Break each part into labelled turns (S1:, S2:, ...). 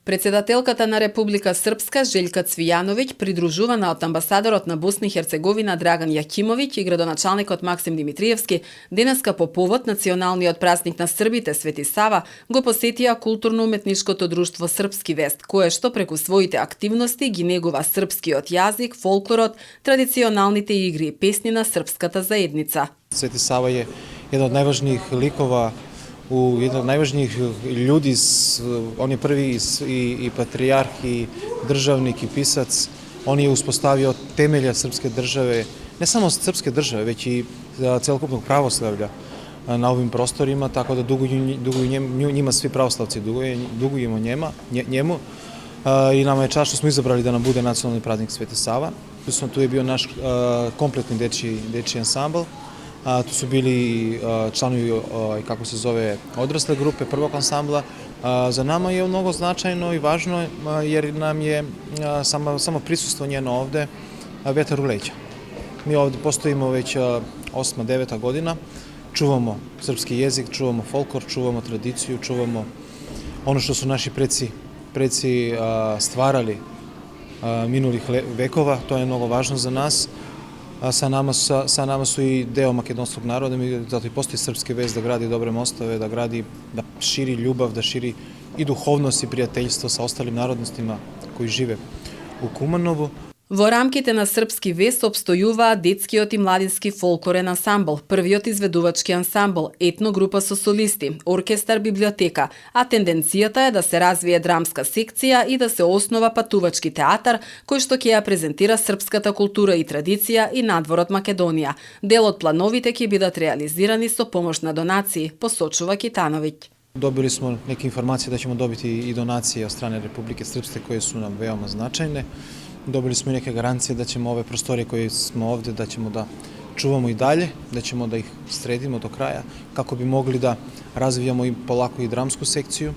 S1: Председателката на Република Српска Желјка Цвијановиќ, придружувана од амбасадорот на Босна и Херцеговина Драган Јакимовиќ и градоначалникот Максим Димитриевски, денеска по повод националниот празник на Србите Свети Сава, го посетија културно-уметничкото друштво Српски вест, кое што преку своите активности ги негува српскиот јазик, фолклорот, традиционалните игри и песни на српската заедница.
S2: Свети Сава е еден од најважнijih likova jedan od najvažnijih ljudi, on je prvi i patrijarh i državnik i pisac, on je uspostavio temelja srpske države, ne samo srpske države, već i celokupnog pravoslavlja na ovim prostorima, tako da duguju njima svi pravoslavci, dugujemo njemu i nama je čast što smo izabrali da nam bude nacionalni praznik Sveti Sava. Tu je bio naš kompletni dečiji ansambl. Tu su bili članovi, kako se zove, odrasle grupe prvog ansambla. Za nama je mnogo značajno i važno jer nam je samo prisustvo njeno ovde vetar u leđa. Mi ovde postojimo već 8-9 godina, čuvamo srpski jezik, čuvamo folklor, čuvamo tradiciju, čuvamo ono što su naši preci stvarali minulih vekova, to je mnogo važno za nas. Sa nama su i deo makedonskog naroda, zato i postoji Srpski vest da gradi dobre mostove, da širi ljubav, da širi i duhovnost i prijateljstvo sa ostalim narodnostima koji žive u Kumanovu.
S1: Во рамките на Српски вест обстојуваа детскиот и младински фолклорен ансамбл, првиот изведувачки ансамбл, етногрупа со солисти, оркестар, библиотека, а тенденцијата е да се развие драмска секција и да се основа патувачки театар, кој што ќе ја презентира српската култура и традиција и надвор од Македонија. Дел од плановите ќе бидат реализирани со помош на донации, посочува Китановиќ.
S2: Dobili smo neke informacije da ćemo dobiti i donacije od strane Republike Srpske koje su nam veoma značajne. Dobili smo i neke garancije da ćemo ove prostorije koje smo ovde, da ćemo da čuvamo i dalje, da ćemo da ih sredimo do kraja, kako bi mogli da razvijamo i polako i dramsku sekciju.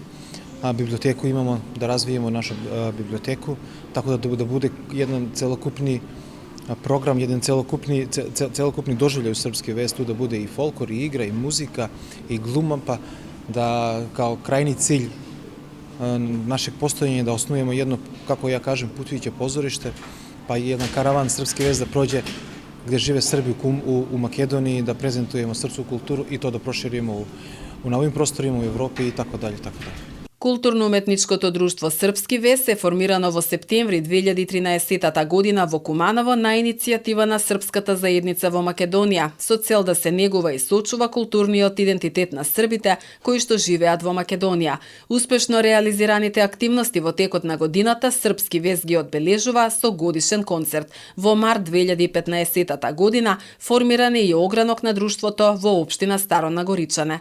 S2: Biblioteku imamo, da razvijemo našu biblioteku, tako da bude jedan celokupni program, jedan celokupni doživljaj u Srpski vest, tu da bude i folklor, i igra, i muzika, i gluma, pa da kao krajni cilj našeg postojanja je da osnujemo jedno, kako ja kažem, putujuće pozorište, pa i jedan karavan Srpski vest da prođe gde žive Srbi u Makedoniji, da prezentujemo srpsku kulturu i to da proširimo u novim prostorima u Evropi i tako dalje, tako dalje.
S1: Културно-уметничкото друштво Српски вест е формирано во септември 2013 година во Куманово на иницијатива на српската заедница во Македонија, со цел да се негува и сочува културниот идентитет на србите кои што живеат во Македонија. Успешно реализираните активности во текот на годината Српски вест ги одбележува со годишен концерт. Во март 2015 година формиран е и огранок на друштвото во општина Старо Нагоричане.